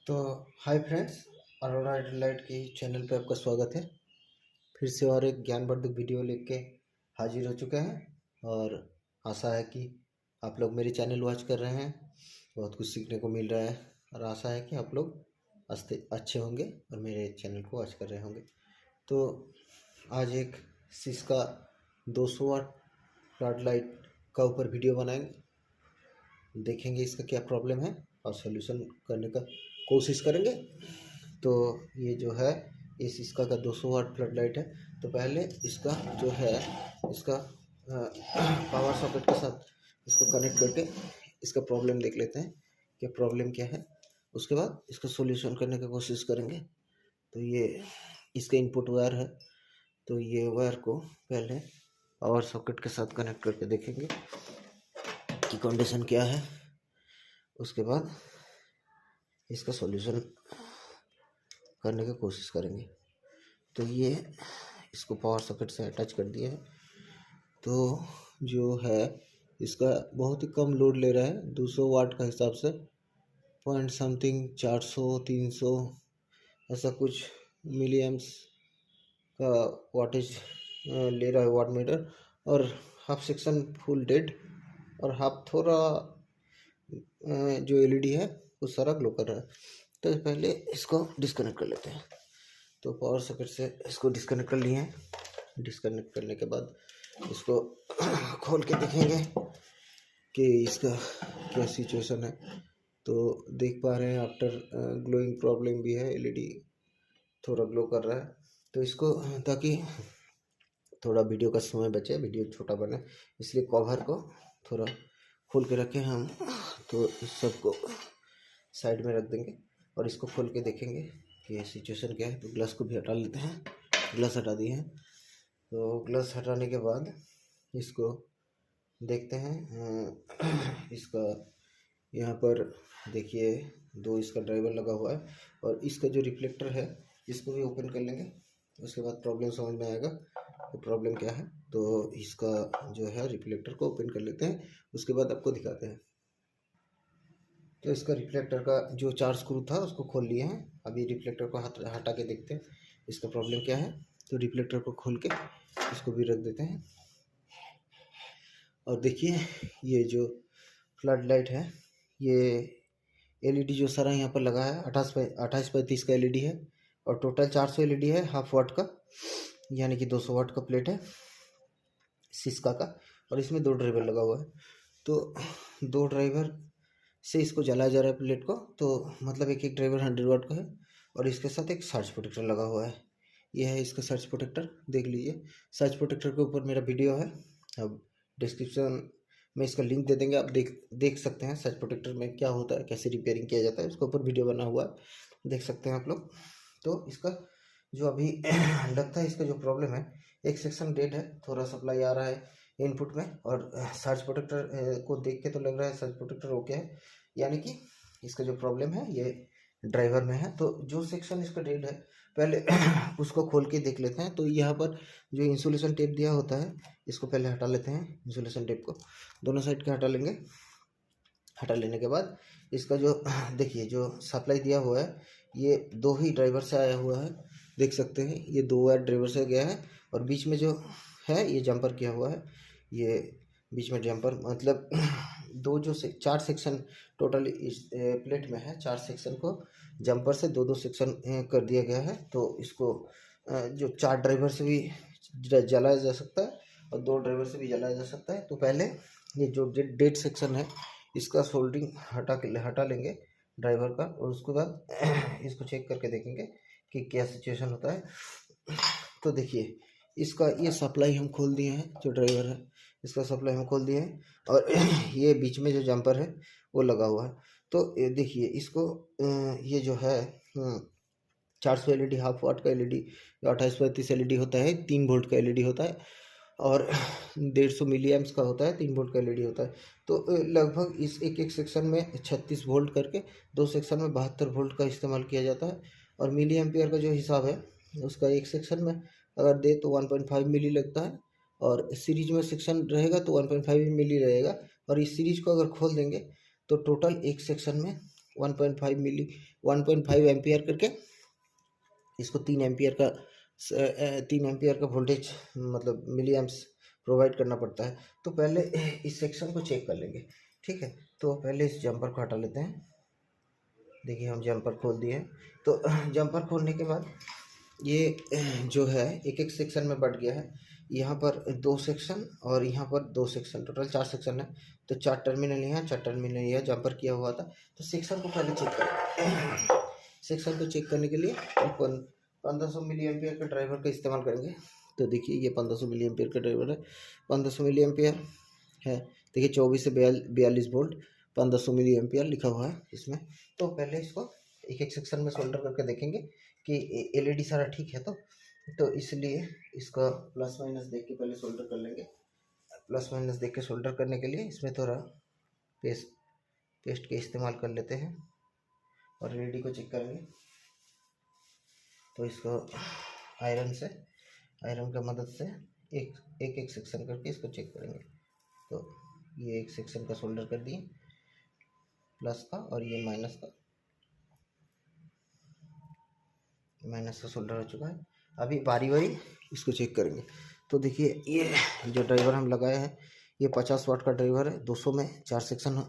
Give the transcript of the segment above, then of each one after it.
तो hi friends, Arora light की channel पे आपका स्वागत है। फिर से और एक ज्ञानवर्धक वीडियो लेके हाजिर हो चुके हैं और आशा है कि आप लोग मेरे चैनल वॉच कर रहे हैं, बहुत कुछ सीखने को मिल रहा है और आशा है कि आप लोग अच्छे होंगे और मेरे चैनल को वॉच कर रहे होंगे। तो आज एक सिस्का 200 वाट फ्लड लाइट का ऊपर वीडियो बनाएंगे, देखेंगे इसका क्या प्रॉब्लम है और सोल्यूशन करने का कोशिश करेंगे। तो ये जो है इस इसका का 200 वाट फ्लड लाइट है। तो पहले इसका जो है इसका पावर सॉकेट के साथ इसको कनेक्ट करके इसका प्रॉब्लम देख लेते हैं कि प्रॉब्लम क्या है। उसके बाद इसका सॉल्यूशन करने की कोशिश करेंगे। तो ये इसका इनपुट वायर है, तो ये वायर को पहले पावर सॉकेट के साथ कनेक्ट करके देखेंगे कि कंडीशन क्या है। उसके बाद इसका सॉल्यूशन करने की कोशिश करेंगे। तो ये इसको पावर सॉकेट से अटैच कर दिया है। तो जो है इसका बहुत ही कम लोड ले रहा है, 200 वाट का हिसाब से पॉइंट समथिंग 400 300 ऐसा कुछ मिली एम्प्स का वाटेज ले रहा है वाट मीटर। और हाफ सेक्शन फुल डेड और हाफ थोड़ा जो एलईडी है वो सारा ग्लो कर रहा है। तो पहले इसको डिस्कनेक्ट कर लेते हैं। तो पावर सॉकेट से इसको डिस्कनेक्ट कर लिए हैं। डिस्कनेक्ट करने के बाद इसको खोल के देखेंगे कि इसका क्या सिचुएशन है। तो देख पा रहे हैं आफ्टर ग्लोइंग प्रॉब्लम भी है, एलईडी थोड़ा ग्लो कर रहा है। तो इसको ताकि थोड़ा वीडियो का समय बचे, वीडियो छोटा बने, इसलिए कवर को थोड़ा खोल के रखें हम। तो इस सब को साइड में रख देंगे और इसको खोल के देखेंगे कि ये सिचुएशन क्या है। तो ग्लास को भी हटा लेते हैं। ग्लास हटा दिए हैं। तो ग्लास हटाने के बाद इसको देखते हैं। इसका यहाँ पर देखिए दो इसका ड्राइवर लगा हुआ है और इसका जो रिफ्लेक्टर है इसको भी ओपन कर लेंगे। उसके बाद प्रॉब्लम समझ में आएगा कि प्रॉब्लम क्या है। तो इसका जो है रिफ्लेक्टर को ओपन कर लेते हैं, उसके बाद आपको दिखाते हैं। तो इसका रिफ्लेक्टर का जो 4 स्क्रू था उसको खोल लिए हैं। अभी रिफ्लेक्टर को हटा के देखते हैं इसका प्रॉब्लम क्या है। तो रिफ्लेक्टर को खोल के इसको भी रख देते हैं और देखिए ये जो फ्लड लाइट है, ये एलईडी जो सारा यहाँ पर लगा है 2835 का एलईडी है और टोटल 400 एलईडी है हाफ वाट का, यानी कि 200 वाट का प्लेट है सिस्का का। और इसमें 2 ड्राइवर लगा हुआ है। तो 2 ड्राइवर से इसको जलाया जा रहा है प्लेट को। तो मतलब एक एक ड्राइवर 100 वाट का है और इसके साथ एक सर्ज प्रोटेक्टर लगा हुआ है। यह है इसका सर्ज प्रोटेक्टर, देख लीजिए। सर्ज प्रोटेक्टर के ऊपर मेरा वीडियो है, अब डिस्क्रिप्शन में इसका लिंक दे देंगे। आप देख सकते हैं सर्ज प्रोटेक्टर में क्या होता है, कैसे रिपेयरिंग किया जाता है, उसके ऊपर वीडियो बना हुआ है, देख सकते हैं आप लोग। तो इसका जो अभी लगता है इसका जो प्रॉब्लम है, एक सेक्शन डेड है, थोड़ा सप्लाई आ रहा है इनपुट में और सर्ज प्रोटेक्टर को देख के तो लग रहा है सर्ज प्रोटेक्टर ओके है, यानी कि इसका जो प्रॉब्लम है ये ड्राइवर में है। तो जो सेक्शन इसका डेड है पहले उसको खोल के देख लेते हैं। तो यहाँ पर जो इंसुलेशन टेप दिया होता है इसको पहले हटा लेते हैं। इंसुलेशन टेप को दोनों साइड के हटा लेंगे। हटा लेने के बाद इसका जो देखिए जो सप्लाई दिया हुआ है ये 2 ही ड्राइवर से आया हुआ है, देख सकते हैं। ये 2 वायर ड्राइवर से गया है और बीच में जो है ये जंपर किया हुआ है। ये बीच में जंपर मतलब 4 सेक्शन टोटल इस प्लेट में है। 4 सेक्शन को जंपर से 2-2 सेक्शन कर दिया गया है। तो इसको जो 4 ड्राइवर से भी जलाया जा सकता है और 2 ड्राइवर से भी जलाया जा सकता है। तो पहले ये जो डेड सेक्शन है इसका सोल्डरिंग हटा लेंगे ड्राइवर का और उसके बाद इसको चेक करके देखेंगे कि क्या सिचुएशन होता है। तो देखिए इसका ये सप्लाई हम खोल दिए हैं, जो ड्राइवर है इसका सप्लाई हम खोल दिए हैं और ये बीच में जो जंपर है वो लगा हुआ है। तो देखिए इसको ये जो है 400 एलईडी हाफ वाट का एलईडी 2835 एलईडी होता है, 3 वोल्ट का एलईडी होता है और 150 मिली एम्प्स का होता है, 3 वोल्ट का एलईडी होता है। तो लगभग इस एक एक सेक्शन में 36 वोल्ट करके 2 सेक्शन में 72 वोल्ट का इस्तेमाल किया जाता है। और मिली एम्पियर का जो हिसाब है उसका एक सेक्शन में अगर दे तो 1.5 मिली लगता है और सीरीज में सेक्शन रहेगा तो 1.5 मिली रहेगा। और इस सीरीज को अगर खोल देंगे तो टोटल एक सेक्शन में 1.5 एम्पियर करके इसको 3 एम्पियर का वोल्टेज मतलब मिली एम्प्स प्रोवाइड करना पड़ता है। तो पहले इस सेक्शन को चेक कर लेंगे, ठीक है। तो पहले इस जम्पर को हटा लेते हैं। देखिए हम जम्पर खोल दिए हैं। तो जम्पर खोलने के बाद ये जो है एक एक सेक्शन में बट गया है। यहाँ पर 2 सेक्शन और यहाँ पर 2 सेक्शन, टोटल 4 सेक्शन है। तो 4 टर्मिनल यहाँ, 4 टर्मिनल यहाँ जम्पर किया हुआ था। तो सेक्शन को पहले चेक करें। सेक्शन को चेक करने के लिए 1500 मिली एम्पियर का ड्राइवर का इस्तेमाल करेंगे। तो देखिए ये 1500 मिली एम्पियर का ड्राइवर है, 1500 मिली एम्पियर है। देखिए 24 से 42 वोल्ट 1500 मिली एम्पियर लिखा हुआ है इसमें। तो पहले इसको एक एक सेक्शन में सोल्डर करके देखेंगे कि एलईडी सारा ठीक है। तो इसलिए इसका प्लस माइनस देख के पहले सोल्डर कर लेंगे। प्लस माइनस देख के सोल्डर करने के लिए इसमें थोड़ा पेस्ट के इस्तेमाल कर लेते हैं और एलईडी को चेक करेंगे। तो इसको आयरन का मदद से एक सेक्शन करके इसको चेक करेंगे। तो ये एक सेक्शन का सोल्डर कर दिए प्लस का, और ये माइनस का सोल्डर हो चुका है। अभी बारी इसको चेक करेंगे। तो देखिए ये जो ड्राइवर हम लगाए हैं ये 50 वाट का ड्राइवर है। 200 में 4 सेक्शन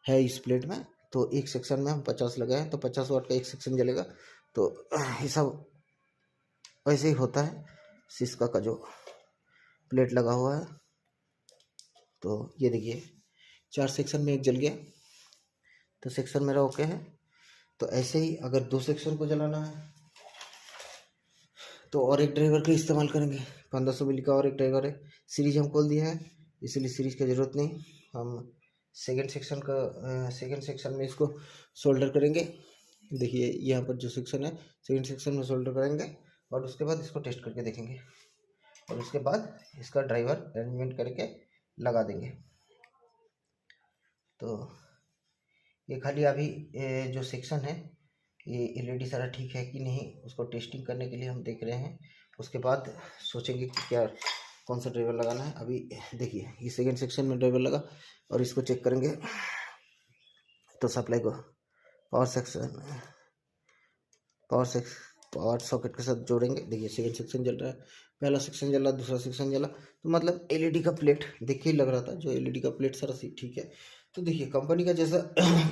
है इस प्लेट में। तो एक सेक्शन में हम 50 लगाए हैं, तो 50 वाट का एक सेक्शन जलेगा। तो ये सब ऐसे ही होता है। सिस्का का जो प्लेट लगा हुआ है, तो ये देखिए 4 सेक्शन में एक जल गया, तो सेक्शन मेरा ओके है। तो ऐसे ही अगर 2 सेक्शन को जलाना है तो और एक ड्राइवर का इस्तेमाल करेंगे। 1500 मिली का और एक ड्राइवर है। सीरीज हम खोल दिया है, इसलिए सीरीज की ज़रूरत नहीं। हम सेकंड सेक्शन में इसको सोल्डर करेंगे। देखिए यहाँ पर जो सेक्शन है सेकंड सेक्शन में सोल्डर करेंगे और उसके बाद इसको टेस्ट करके देखेंगे और उसके बाद इसका ड्राइवर अरेंजमेंट करके लगा देंगे। तो ये खाली अभी जो सेक्शन है ये एलईडी सारा ठीक है कि नहीं उसको टेस्टिंग करने के लिए हम देख रहे हैं। उसके बाद सोचेंगे कि क्या कौन सा ड्राइवर लगाना है। अभी देखिए ये सेकंड सेक्शन में ड्राइवर लगा और इसको चेक करेंगे। तो सप्लाई को पावर सॉकेट के साथ जोड़ेंगे। देखिए सेकंड सेक्शन जल रहा है, पहला सेक्शन जला, दूसरा सेक्शन जला। तो मतलब एलईडी का प्लेट देख के ही लग रहा था जो एलईडी का प्लेट सारा ठीक है। तो देखिए कंपनी का जैसा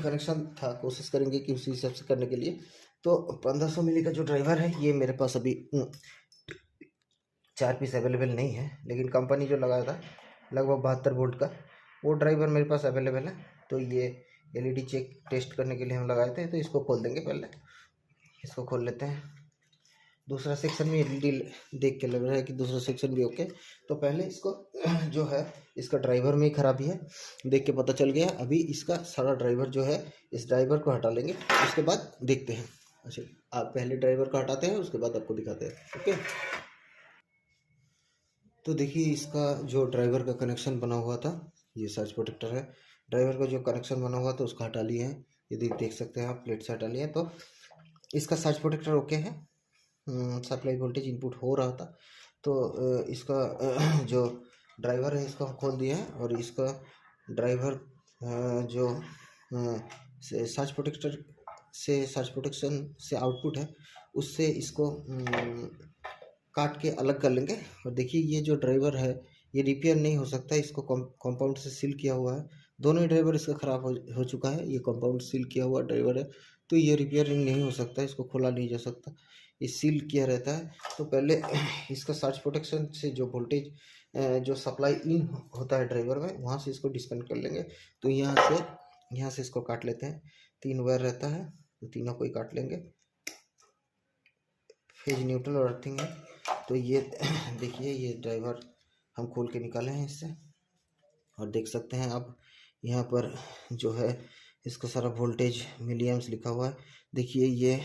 कनेक्शन था कोशिश करेंगे कि उसी हिसाब से करने के लिए। तो 1500 मिली का जो ड्राइवर है ये मेरे पास अभी 4 पीस अवेलेबल नहीं है, लेकिन कंपनी जो लगाया था लगभग 72 वोल्ट का वो ड्राइवर मेरे पास अवेलेबल है। तो ये एलईडी चेक टेस्ट करने के लिए हम लगाए थे। तो इसको खोल देंगे, पहले इसको खोल लेते हैं। दूसरा सेक्शन में एलईडी देख के लग रहा है कि दूसरा सेक्शन भी ओके। तो पहले इसको जो है इसका ड्राइवर में ही खराबी है देख के पता चल गया। अभी इसका सारा ड्राइवर जो है इस ड्राइवर को हटा लेंगे, उसके बाद देखते हैं। अच्छा आप पहले ड्राइवर को हटाते हैं उसके बाद आपको दिखाते हैं, ओके। तो देखिए इसका जो ड्राइवर का कनेक्शन बना हुआ था ये सर्च प्रोटेक्टर है। ड्राइवर का जो कनेक्शन बना हुआ था उसको हटा लिए हैं, यदि देख सकते हैं आप प्लेट से हटा लिए हैं। तो इसका सर्च प्रोटेक्टर ओके है, सप्लाई वोल्टेज इनपुट हो रहा था। तो इसका जो ड्राइवर है इसको हम खोल दिए हैं और इसका ड्राइवर जो सर्च प्रोटेक्शन से आउटपुट है उससे इसको काट के अलग कर लेंगे। और देखिए ये जो ड्राइवर है ये रिपेयर नहीं हो सकता, इसको कंपाउंड से सील किया हुआ है। दोनों ही ड्राइवर इसका ख़राब हो चुका है। ये कंपाउंड सील किया हुआ ड्राइवर है तो ये रिपेयरिंग नहीं हो सकता, इसको खोला नहीं जा सकता, ये सील किया रहता है। तो पहले इसका सर्च प्रोटेक्शन से जो वोल्टेज जो सप्लाई इन होता है ड्राइवर में वहाँ से इसको डिस्कनेक्ट कर लेंगे। तो यहाँ से इसको काट लेते हैं। 3 वायर रहता है तो तीनों को ही काट लेंगे। फेज न्यूट्रल और अर्थिंग है। तो ये देखिए ये ड्राइवर हम खोल के निकाले हैं इससे और देख सकते हैं आप यहाँ पर जो है इसका सारा वोल्टेज मिलीएम्स लिखा हुआ है। देखिए ये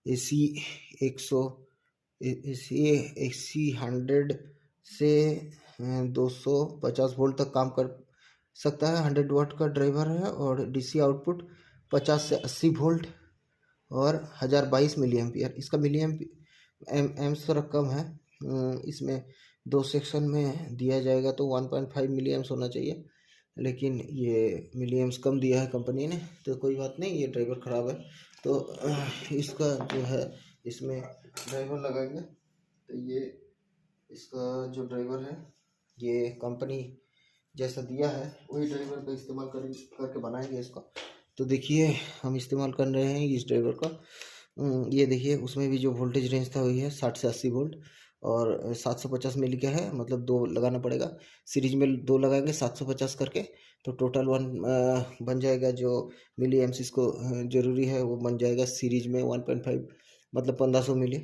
AC 100 से 250 वोल्ट तक काम कर सकता है। 100 वाट का ड्राइवर है और DC आउटपुट 50 से 80 वोल्ट और 1022 मिली एम्पियर। इसका मिली एम्स थोड़ा कम है, इसमें 2 सेक्शन में दिया जाएगा तो 1.5 मिली एम्स होना चाहिए। लेकिन ये मिलीएम्स कम दिया है कंपनी ने, तो कोई बात नहीं, ये ड्राइवर ख़राब है। तो इसका जो है इसमें ड्राइवर लगाएंगे, तो ये इसका जो ड्राइवर है ये कंपनी जैसा दिया है वही ड्राइवर का इस्तेमाल करके बनाएंगे इसको। तो देखिए हम इस्तेमाल कर रहे हैं इस ड्राइवर का। ये देखिए उसमें भी जो वोल्टेज रेंज था वही है 60 से 80 वोल्ट, और 750 मिली का है, मतलब 2 लगाना पड़ेगा। सीरीज में 2 लगाएंगे 750 करके, तो टोटल 1 बन जाएगा। जो मिली एम्स इसको ज़रूरी है वो बन जाएगा सीरीज में 1.5, मतलब 1500 मिली।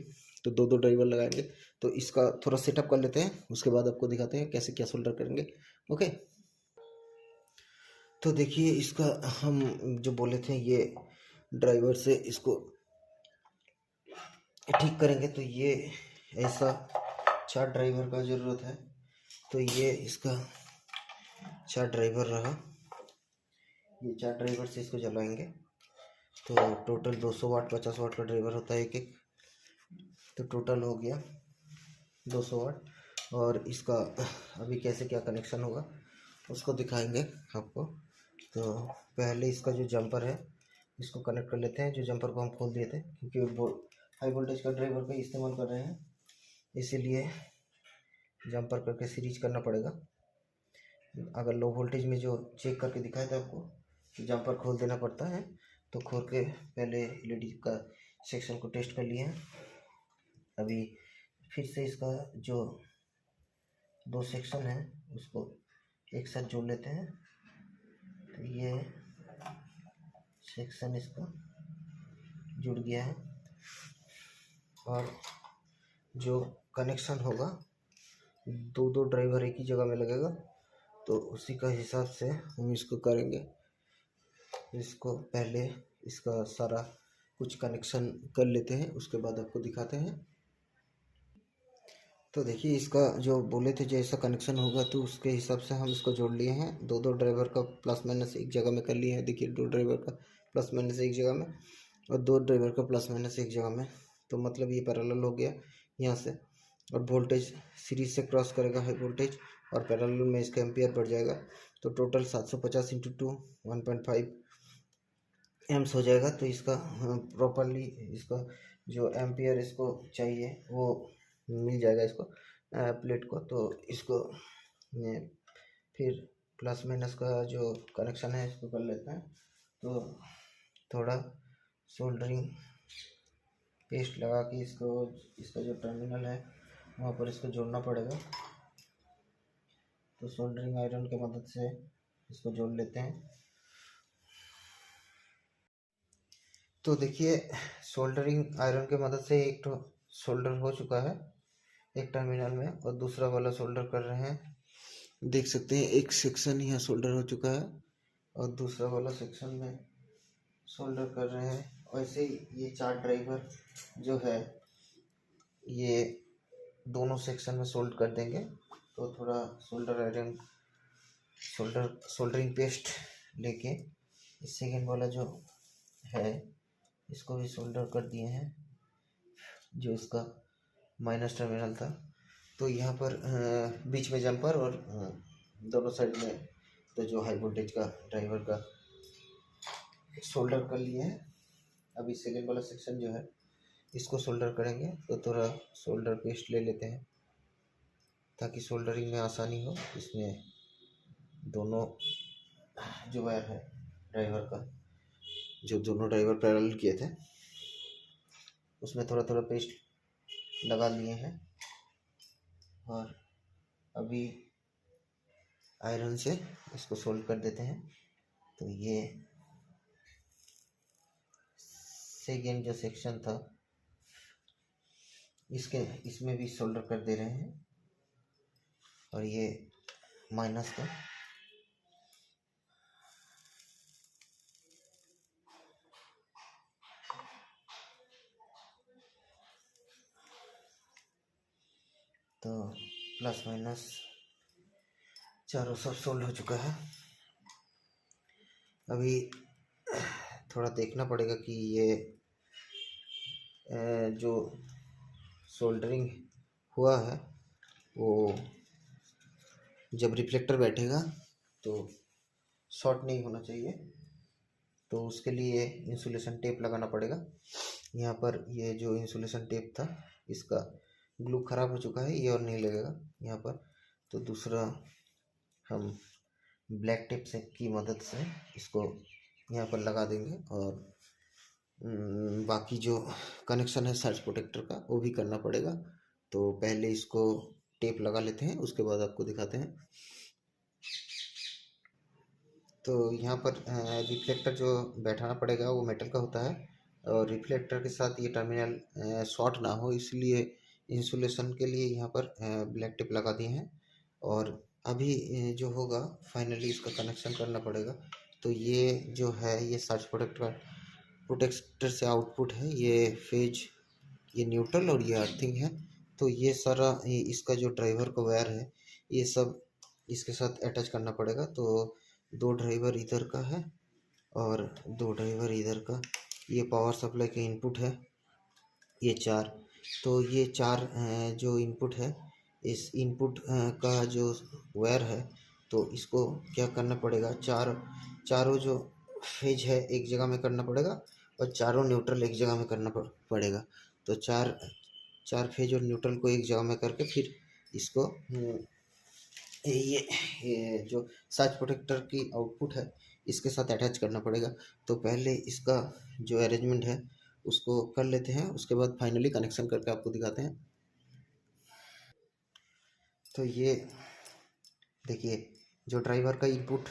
तो 2 ड्राइवर लगाएंगे। तो इसका थोड़ा सेटअप कर लेते हैं, उसके बाद आपको दिखाते हैं कैसे क्या सोल्डर करेंगे। ओके, तो देखिए इसका हम जो बोले थे ये ड्राइवर से इसको ठीक करेंगे। तो ये ऐसा 4 ड्राइवर का ज़रूरत है। तो ये इसका 4 ड्राइवर रहा, ये 4 ड्राइवर से इसको जलाएंगे। तो टोटल 200 वाट 50 वाट का ड्राइवर होता है एक एक, तो टोटल हो गया 200 वाट। और इसका अभी कैसे क्या कनेक्शन होगा उसको दिखाएंगे आपको। तो पहले इसका जो जंपर है इसको कनेक्ट कर लेते हैं, जो जंपर को हम खोल दिए थे, क्योंकि वो हाई वोल्टेज का ड्राइवर का इस्तेमाल कर रहे हैं, इसीलिए जंपर करके सीरीज करना पड़ेगा। अगर लो वोल्टेज में जो चेक करके दिखाया था आपको कि जंपर खोल देना पड़ता है, तो खोल के पहले एलईडी का सेक्शन को टेस्ट कर लिए हैं। अभी फिर से इसका जो 2 सेक्शन है उसको एक साथ जोड़ लेते हैं। तो ये सेक्शन इसका जुड़ गया है, और जो कनेक्शन होगा 2 ड्राइवर एक ही जगह में लगेगा, तो उसी का हिसाब से हम इसको करेंगे। इसको पहले इसका सारा कुछ कनेक्शन कर लेते हैं, उसके बाद आपको दिखाते हैं। तो देखिए इसका जो बोले थे जैसा कनेक्शन होगा तो उसके हिसाब से हम इसको जोड़ लिए हैं। 2 ड्राइवर का प्लस माइनस एक जगह में कर लिए हैं। देखिए 2 ड्राइवर का प्लस माइनस एक जगह में, और 2 ड्राइवर का प्लस माइनस एक जगह में। तो मतलब ये पैरेलल हो गया यहाँ से, और वोल्टेज सीरीज से क्रॉस करेगा हाई वोल्टेज, और पैरेलल में इसका एम्पियर बढ़ जाएगा। तो टोटल 750 इंटू 2 1.5 एम्स हो जाएगा। तो इसका प्रॉपरली इसका जो एम्पियर इसको चाहिए वो मिल जाएगा इसको प्लेट को। तो इसको फिर प्लस माइनस का जो कनेक्शन है इसको कर लेते हैं। तो थोड़ा सोल्डरिंग पेस्ट लगा के इसका जो टर्मिनल है वहाँ पर इसको जोड़ना पड़ेगा। तो सोल्डरिंग आयरन की मदद से इसको जोड़ लेते हैं। तो देखिए सोल्डरिंग आयरन की मदद से एक तो सोल्डर हो चुका है एक टर्मिनल में, और दूसरा वाला सोल्डर कर रहे हैं। देख सकते हैं एक सेक्शन यहाँ सोल्डर हो चुका है, और दूसरा वाला सेक्शन में सोल्डर कर रहे हैं। वैसे ही ये 4 ड्राइवर जो है ये दोनों सेक्शन में सोल्ड कर देंगे। तो थोड़ा सोल्डर आयरन सोल्डरिंग पेस्ट लेके इस सेकेंड वाला जो है इसको भी सोल्डर कर दिए हैं, जो इसका माइनस टर्मिनल था। तो यहाँ पर बीच में जंपर और दोनों साइड में तो जो हाई वोल्टेज का ड्राइवर का सोल्डर कर लिए हैं। अभी सेकेंड वाला सेक्शन जो है इसको सोल्डर करेंगे। तो थोड़ा सोल्डर पेस्ट ले लेते हैं ताकि सोल्डरिंग में आसानी हो। इसमें दोनों जो वायर है ड्राइवर का, जो दोनों ड्राइवर पैरेलल किए थे उसमें थोड़ा थोड़ा पेस्ट लगा लिए हैं, और अभी आयरन से इसको सोल्ड कर देते हैं। तो ये सेकेंड जो सेक्शन था इसमें भी सोल्डर कर दे रहे हैं, और ये माइनस का तो प्लस माइनस चारों सब सोल्ड हो चुका है। अभी थोड़ा देखना पड़ेगा कि ये जो सोल्डरिंग हुआ है वो जब रिफ्लेक्टर बैठेगा तो शॉर्ट नहीं होना चाहिए। तो उसके लिए इंसुलेशन टेप लगाना पड़ेगा। यहाँ पर ये जो इंसुलेशन टेप था इसका ग्लू ख़राब हो चुका है, ये और नहीं लगेगा यहाँ पर। तो दूसरा हम ब्लैक टेप से की मदद से इसको यहाँ पर लगा देंगे। और बाकी जो कनेक्शन है सर्च प्रोटेक्टर का वो भी करना पड़ेगा। तो पहले इसको टेप लगा लेते हैं, उसके बाद आपको दिखाते हैं। तो यहाँ पर रिफ्लेक्टर जो बैठाना पड़ेगा वो मेटल का होता है, और रिफ्लेक्टर के साथ ये टर्मिनल शॉर्ट ना हो इसलिए इंसुलेशन के लिए यहाँ पर ब्लैक टेप लगा दिए हैं। और अभी जो होगा फाइनली इसका कनेक्शन करना पड़ेगा। तो ये जो है ये सर्च प्रोटेक्टर से आउटपुट है, ये फेज, ये न्यूट्रल और ये अर्थिंग है। तो ये सारा इसका जो ड्राइवर का वायर है ये सब इसके साथ अटैच करना पड़ेगा। तो 2 ड्राइवर इधर का है और 2 ड्राइवर इधर का। ये पावर सप्लाई का इनपुट है, ये 4। तो ये 4 जो इनपुट है, इस इनपुट का जो वायर है तो इसको क्या करना पड़ेगा, चारों जो फेज है एक जगह में करना पड़ेगा और चारों न्यूट्रल एक जगह में करना पड़ेगा। तो चार फेज और न्यूट्रल को एक जगह में करके फिर इसको ये जो सर्च प्रोटेक्टर की आउटपुट है इसके साथ अटैच करना पड़ेगा। तो पहले इसका जो अरेंजमेंट है उसको कर लेते हैं, उसके बाद फाइनली कनेक्शन करके आपको दिखाते हैं। तो ये देखिए जो ड्राइवर का इनपुट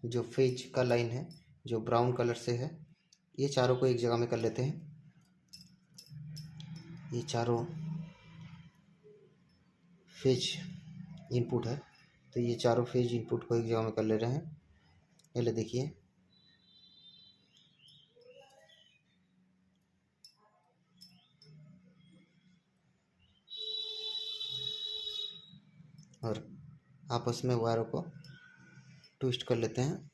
जो फेज का लाइन है जो ब्राउन कलर से है, ये चारों को एक जगह में कर लेते हैं। ये चारों फेज इनपुट है, तो ये चारों फेज इनपुट को एक जगह में कर ले रहे हैं। पहले देखिए और आपस में वायरों को ट्विस्ट कर लेते हैं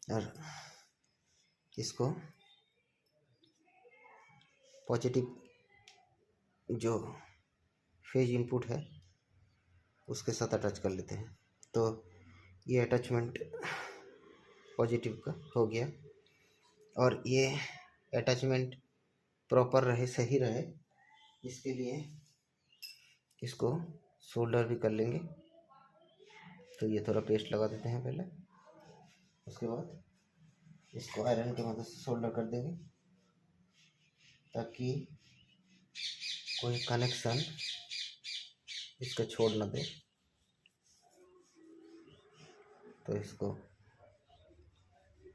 और इसको पॉजिटिव जो फेज इनपुट है उसके साथ अटैच कर लेते हैं। तो ये अटैचमेंट पॉजिटिव का हो गया और ये अटैचमेंट प्रॉपर रहे, सही रहे, इसके लिए इसको सोल्डर भी कर लेंगे। तो ये थोड़ा पेस्ट लगा देते हैं पहले, उसके बाद इसको आयरन की मदद से सोल्डर कर देंगे ताकि कोई कनेक्शन इसका छोड़ ना दे। तो इसको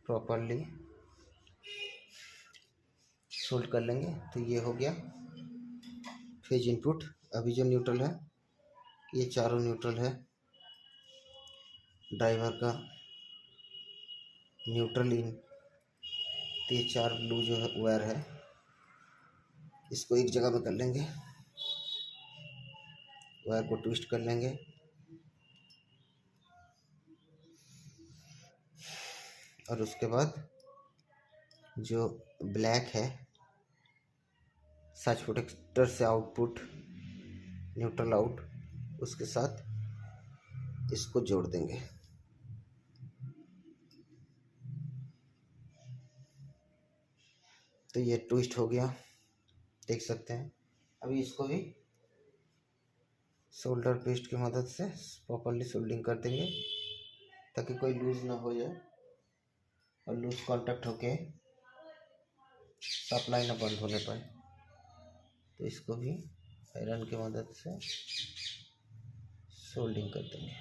प्रॉपरली सोल्ड कर लेंगे। तो ये हो गया फेज इनपुट। अभी जो न्यूट्रल है ये चारों न्यूट्रल है, ड्राइवर का न्यूट्रल इन, तो ये 4 ब्लू जो है वायर है इसको एक जगह में कर लेंगे, वायर को ट्विस्ट कर लेंगे और उसके बाद जो ब्लैक है सर्च प्रोटेक्टर से आउटपुट न्यूट्रल आउट, उसके साथ इसको जोड़ देंगे। तो ये ट्विस्ट हो गया, देख सकते हैं। अभी इसको भी सोल्डर पेस्ट की मदद से प्रॉपरली सोल्डिंग कर देंगे ताकि कोई लूज ना हो जाए और लूज कांटेक्ट होके सप्लाई ना बंद होने पाए। तो इसको भी आयरन की मदद से सोल्डिंग कर देंगे।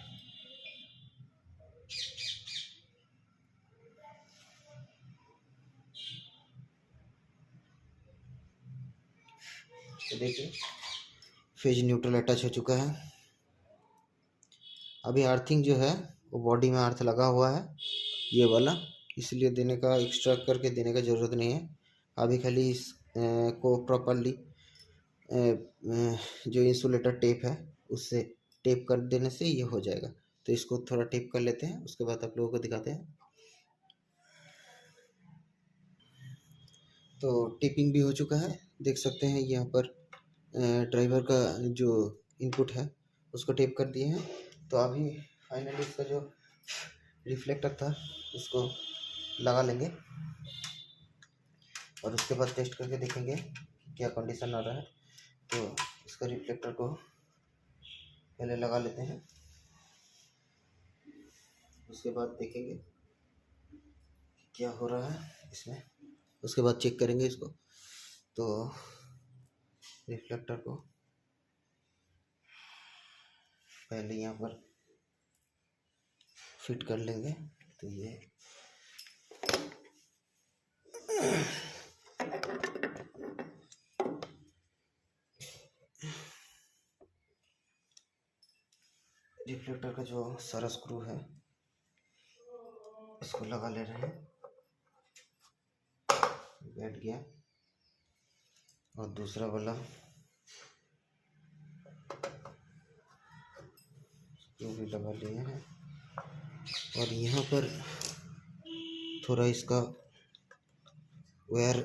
तो देखिए फेज न्यूट्रल अटैच हो चुका है। अभी अर्थिंग जो है वो बॉडी में अर्थ लगा हुआ है ये वाला, इसलिए देने का एक्स्ट्रा करके देने का ज़रूरत नहीं है। अभी खाली इस को प्रॉपरली जो इंसुलेटर टेप है उससे टेप कर देने से ये हो जाएगा। तो इसको थोड़ा टेप कर लेते हैं, उसके बाद आप लोगों को दिखाते हैं। तो टेपिंग भी हो चुका है, देख सकते हैं यहाँ पर ड्राइवर का जो इनपुट है उसको टेप कर दिए हैं तो अभी फाइनली इसका जो रिफ्लेक्टर था इसको लगा लेंगे और उसके बाद टेस्ट करके देखेंगे क्या कंडीशन आ रहा है। तो इसका रिफ्लेक्टर को पहले लगा लेते हैं, उसके बाद देखेंगे क्या हो रहा है इसमें, उसके बाद चेक करेंगे इसको। तो रिफ्लेक्टर को पहले यहाँ पर फिट कर लेंगे। तो ये रिफ्लेक्टर का जो सारा स्क्रू है इसको लगा ले रहे हैं, बैठ गया। और दूसरा वाला स्क्रू भी लगा लिए हैं और यहाँ पर थोड़ा इसका वायर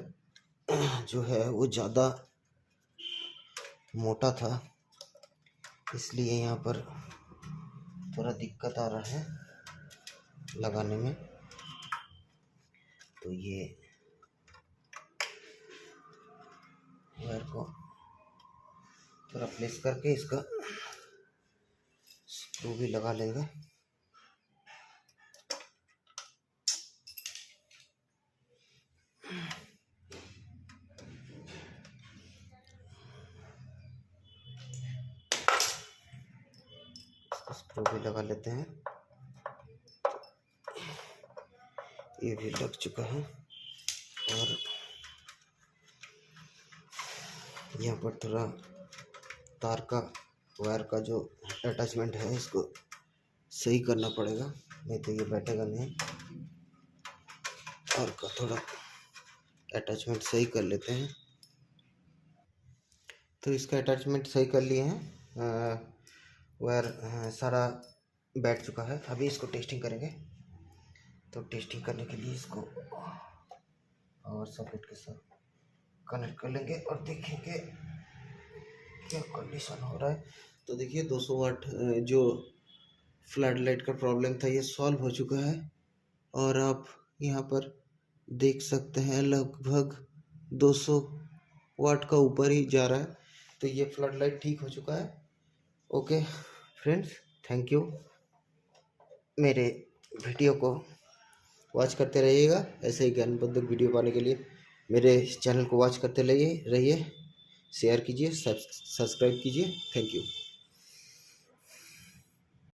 जो है वो ज़्यादा मोटा था, इसलिए यहाँ पर थोड़ा दिक्कत आ रहा है लगाने में। तो ये वायर को थोड़ा प्लेस करके इसका स्क्रू भी लगा लेंगे। स्क्रू भी लगा लेते हैं, ये भी लग चुका है। और यहाँ पर थोड़ा तार का वायर का जो अटैचमेंट है इसको सही करना पड़ेगा, नहीं तो ये बैठेगा नहीं। और का थोड़ा अटैचमेंट सही कर लेते हैं। तो इसका अटैचमेंट सही कर लिए हैं, वायर सारा बैठ चुका है। अभी इसको टेस्टिंग करेंगे। तो टेस्टिंग करने के लिए इसको और सॉकेट के साथ कनेक्ट कर लेंगे और देखेंगे क्या कंडीशन हो रहा है। तो देखिए 200 वाट जो फ्लड लाइट का प्रॉब्लम था ये सॉल्व हो चुका है और आप यहाँ पर देख सकते हैं लगभग 200 वाट का ऊपर ही जा रहा है। तो ये फ्लड लाइट ठीक हो चुका है। Okay friends, thank you. मेरे वीडियो को वॉच करते रहिएगा। ऐसे ही ज्ञानवर्धक वीडियो पाने के लिए मेरे चैनल को वॉच करते रहिए, शेयर कीजिए, सब्सक्राइब कीजिए। Thank you.